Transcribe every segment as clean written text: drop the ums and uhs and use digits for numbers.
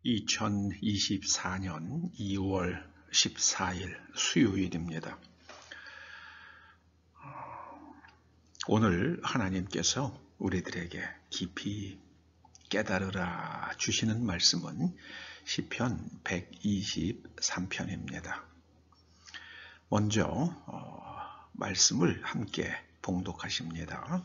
2024년 2월 14일 수요일입니다. 오늘 하나님께서 우리들에게 깊이 깨달으라 주시는 말씀은 시편 123편입니다. 먼저 말씀을 함께 봉독하십니다.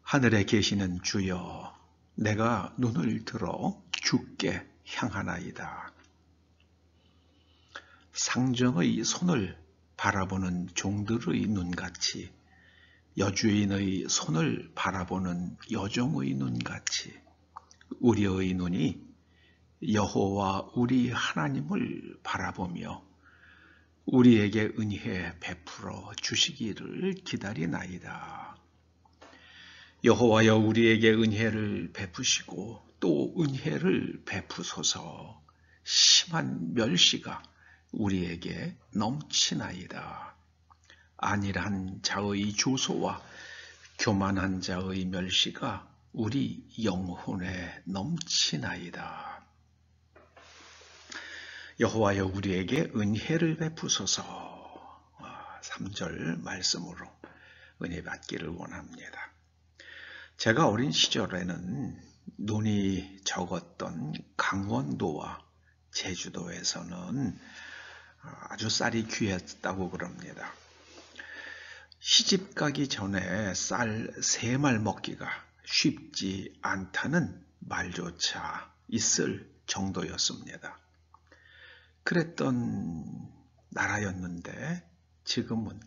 하늘에 계시는 주여, 내가 눈을 들어 주께 향하나이다. 상정의 손을 바라보는 종들의 눈같이, 여주인의 손을 바라보는 여종의 눈같이 우리의 눈이 여호와 우리 하나님을 바라보며 우리에게 은혜 베풀어 주시기를 기다리나이다. 여호와여, 우리에게 은혜를 베푸시고 또 은혜를 베푸소서. 심한 멸시가 우리에게 넘치나이다. 안일한 자의 조소와 교만한 자의 멸시가 우리 영혼에 넘치나이다. 여호와여, 우리에게 은혜를 베푸소서. 3절 말씀으로 은혜 받기를 원합니다. 제가 어린 시절에는 눈이 적었던 강원도와 제주도에서는 아주 쌀이 귀했다고 그럽니다. 시집 가기 전에 쌀 3말 먹기가 쉽지 않다는 말조차 있을 정도였습니다. 그랬던 나라였는데 지금은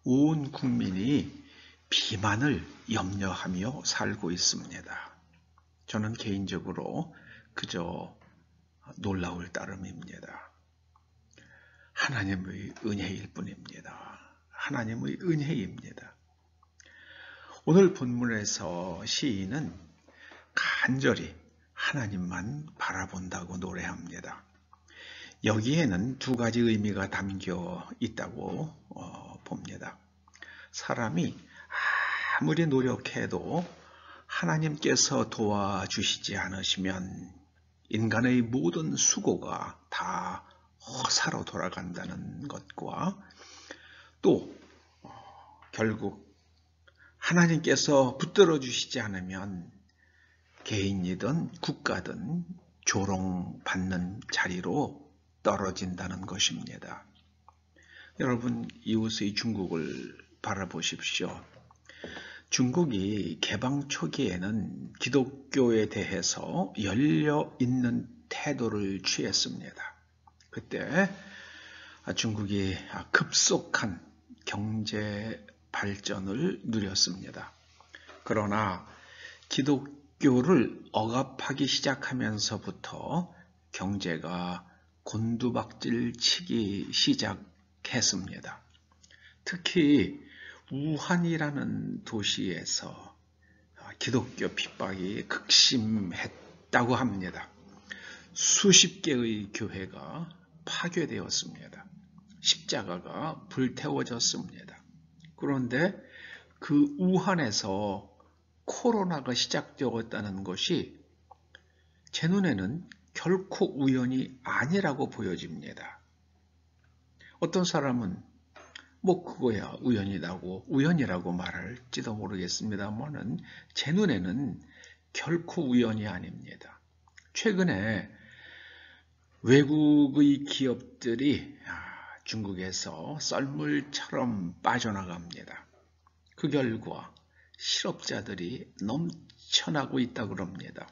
온 국민이 비만을 염려하며 살고 있습니다. 저는 개인적으로 그저 놀라울 따름입니다. 하나님의 은혜일 뿐입니다. 하나님의 은혜입니다. 오늘 본문에서 시인은 간절히 하나님만 바라본다고 노래합니다. 여기에는 2가지 의미가 담겨 있다고 봅니다. 사람이 아무리 노력해도 하나님께서 도와주시지 않으시면 인간의 모든 수고가 다 허사로 돌아간다는 것과 또 결국 하나님께서 붙들어 주시지 않으면 개인이든 국가든 조롱받는 자리로 떨어진다는 것입니다. 여러분, 이웃의 중국을 바라보십시오. 중국이 개방 초기에는 기독교에 대해서 열려있는 태도를 취했습니다. 그때 중국이 급속한 경제 발전을 누렸습니다. 그러나 기독교를 억압하기 시작하면서부터 경제가 곤두박질 치기 시작했습니다. 특히 우한이라는 도시에서 기독교 핍박이 극심했다고 합니다. 수십 개의 교회가 파괴되었습니다. 십자가가 불태워졌습니다. 그런데 그 우한에서 코로나가 시작되었다는 것이 제 눈에는 결코 우연이 아니라고 보여집니다. 어떤 사람은 그거야 우연이라고 말할지도 모르겠습니다만은 제 눈에는 결코 우연이 아닙니다. 최근에 외국의 기업들이 중국에서 썰물처럼 빠져나갑니다. 그 결과 실업자들이 넘쳐나고 있다고 합니다.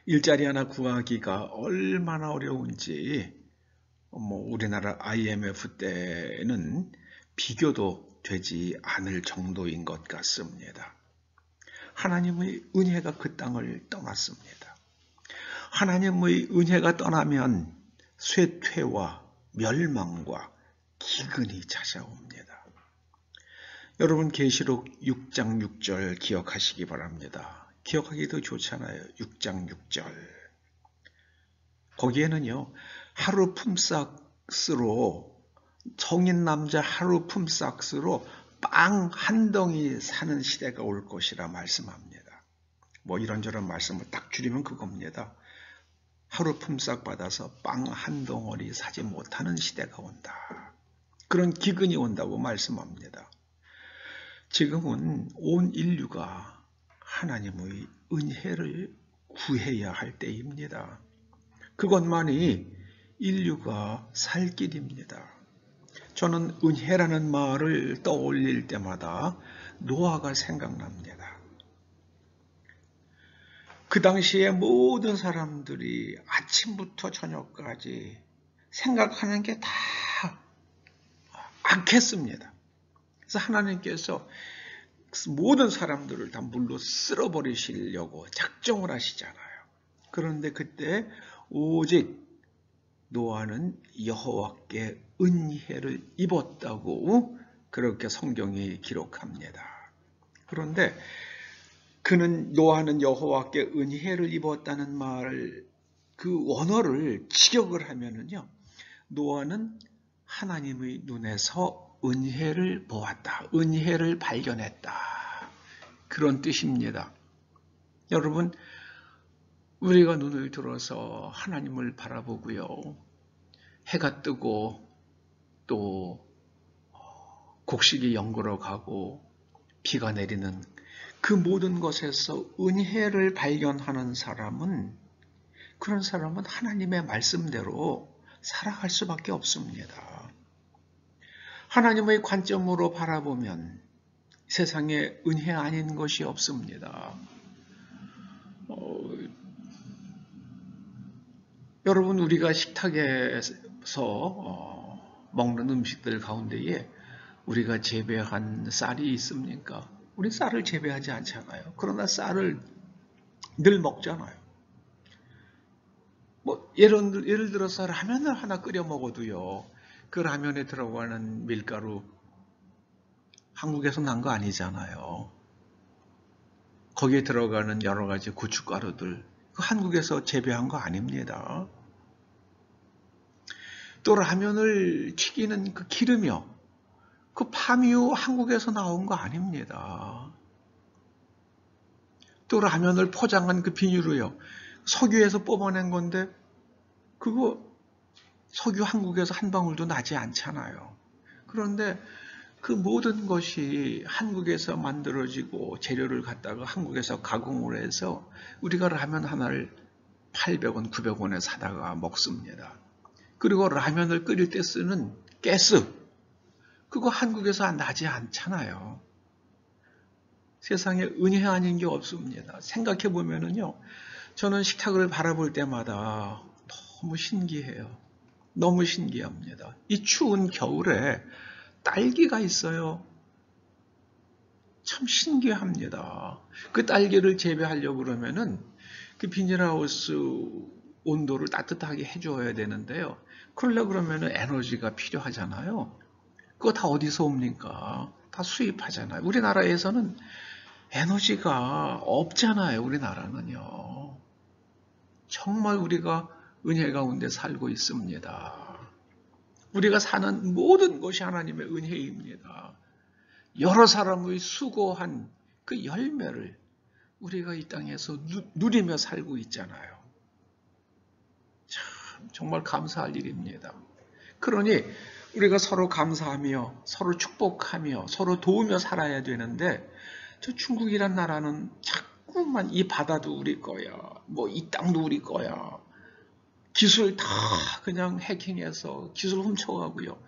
일자리 하나 구하기가 얼마나 어려운지 우리나라 IMF 때는 비교도 되지 않을 정도인 것 같습니다. 하나님의 은혜가 그 땅을 떠났습니다. 하나님의 은혜가 떠나면 쇠퇴와 멸망과 기근이 찾아옵니다. 여러분, 계시록 6장 6절 기억하시기 바랍니다. 기억하기도 좋잖아요. 6장 6절. 거기에는요, 하루 품삯으로, 성인 남자 하루 품삯으로 빵 한 덩이 사는 시대가 올 것이라 말씀합니다. 뭐 이런저런 말씀을 딱 줄이면 그겁니다. 하루 품삯 받아서 빵 한 덩어리 사지 못하는 시대가 온다. 그런 기근이 온다고 말씀합니다. 지금은 온 인류가 하나님의 은혜를 구해야 할 때입니다. 그것만이 인류가 살 길입니다. 저는 은혜라는 말을 떠올릴 때마다 노아가 생각납니다. 그 당시에 모든 사람들이 아침부터 저녁까지 생각하는 게 다 악했습니다. 그래서 하나님께서 모든 사람들을 다 물로 쓸어버리시려고 작정을 하시잖아요. 그런데 그때 오직 노아는 여호와께 은혜를 입었다고 그렇게 성경이 기록합니다. 그런데 노아는 여호와께 은혜를 입었다는 말, 그 원어를 직역을 하면은요, 노아는 하나님의 눈에서 은혜를 보았다, 은혜를 발견했다, 그런 뜻입니다. 여러분, 우리가 눈을 들어서 하나님을 바라보고요, 해가 뜨고 또 곡식이 연구러 가고 비가 내리는 그 모든 것에서 은혜를 발견하는 사람은, 그런 사람은 하나님의 말씀대로 살아갈 수밖에 없습니다. 하나님의 관점으로 바라보면 세상에 은혜 아닌 것이 없습니다. 여러분, 우리가 식탁에서 먹는 음식들 가운데에 우리가 재배한 쌀이 있습니까? 우리 쌀을 재배하지 않잖아요. 그러나 쌀을 늘 먹잖아요. 뭐 예를 들어서 라면을 하나 끓여 먹어도요, 그 라면에 들어가는 밀가루 한국에서 난 거 아니잖아요. 거기에 들어가는 여러 가지 고춧가루들, 한국에서 재배한 거 아닙니다. 또 라면을 튀기는 그 기름이요, 그 파미유 한국에서 나온 거 아닙니다. 또 라면을 포장한 그 비닐로요, 석유에서 뽑아낸 건데 그거 석유 한국에서 한 방울도 나지 않잖아요. 그런데 그 모든 것이 한국에서 만들어지고 재료를 갖다가 한국에서 가공을 해서 우리가 라면 하나를 800원, 900원에 사다가 먹습니다. 그리고 라면을 끓일 때 쓰는 가스, 그거 한국에서 나지 않잖아요. 세상에 은혜 아닌 게 없습니다. 생각해 보면은요, 저는 식탁을 바라볼 때마다 너무 신기해요. 너무 신기합니다. 이 추운 겨울에 딸기가 있어요. 참 신기합니다. 그 딸기를 재배하려고 그러면은 그 비닐하우스 온도를 따뜻하게 해줘야 되는데요. 그러려고 그러면은 에너지가 필요하잖아요. 그거 다 어디서 옵니까? 다 수입하잖아요. 우리나라에서는 에너지가 없잖아요. 우리나라는요. 정말 우리가 은혜 가운데 살고 있습니다. 우리가 사는 모든 것이 하나님의 은혜입니다. 여러 사람의 수고한 그 열매를 우리가 이 땅에서 누리며 살고 있잖아요. 참 정말 감사할 일입니다. 그러니 우리가 서로 감사하며 서로 축복하며 서로 도우며 살아야 되는데, 저 중국이란 나라는 자꾸만 이 바다도 우리 거야, 뭐 이 땅도 우리 거야, 기술 다 그냥 해킹해서 기술 훔쳐가고요.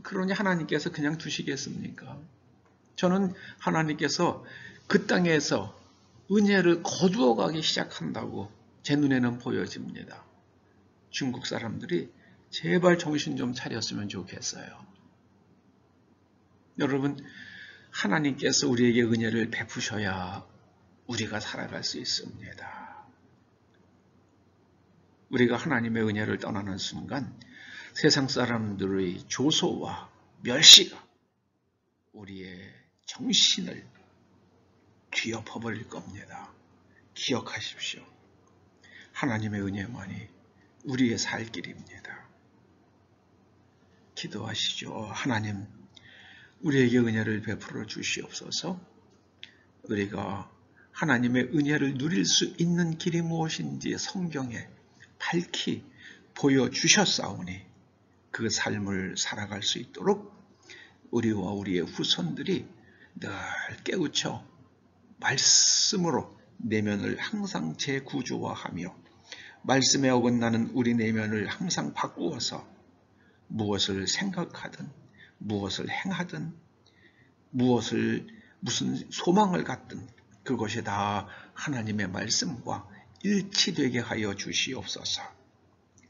그러니 하나님께서 그냥 두시겠습니까? 저는 하나님께서 그 땅에서 은혜를 거두어가기 시작한다고 제 눈에는 보여집니다. 중국 사람들이 제발 정신 좀 차렸으면 좋겠어요. 여러분, 하나님께서 우리에게 은혜를 베푸셔야 우리가 살아갈 수 있습니다. 우리가 하나님의 은혜를 떠나는 순간 세상 사람들의 조소와 멸시가 우리의 정신을 뒤엎어버릴 겁니다. 기억하십시오. 하나님의 은혜만이 우리의 살 길입니다. 기도하시죠. 하나님, 우리에게 은혜를 베풀어 주시옵소서. 우리가 하나님의 은혜를 누릴 수 있는 길이 무엇인지 성경에 밝히 보여주셨사오니 그 삶을 살아갈 수 있도록 우리와 우리의 후손들이 늘 깨우쳐 말씀으로 내면을 항상 재구조화하며 말씀에 어긋나는 우리 내면을 항상 바꾸어서 무엇을 생각하든 무엇을 행하든 무슨 소망을 갖든 그것이 다 하나님의 말씀과 일치되게 하여 주시옵소서.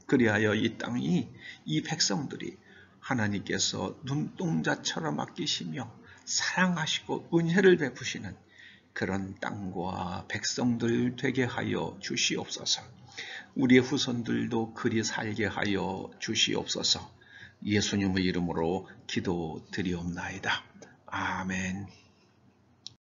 그리하여 이 땅이, 이 백성들이 하나님께서 눈동자처럼 아끼시며 사랑하시고 은혜를 베푸시는 그런 땅과 백성들 되게 하여 주시옵소서. 우리의 후손들도 그리 살게 하여 주시옵소서. 예수님의 이름으로 기도드리옵나이다. 아멘.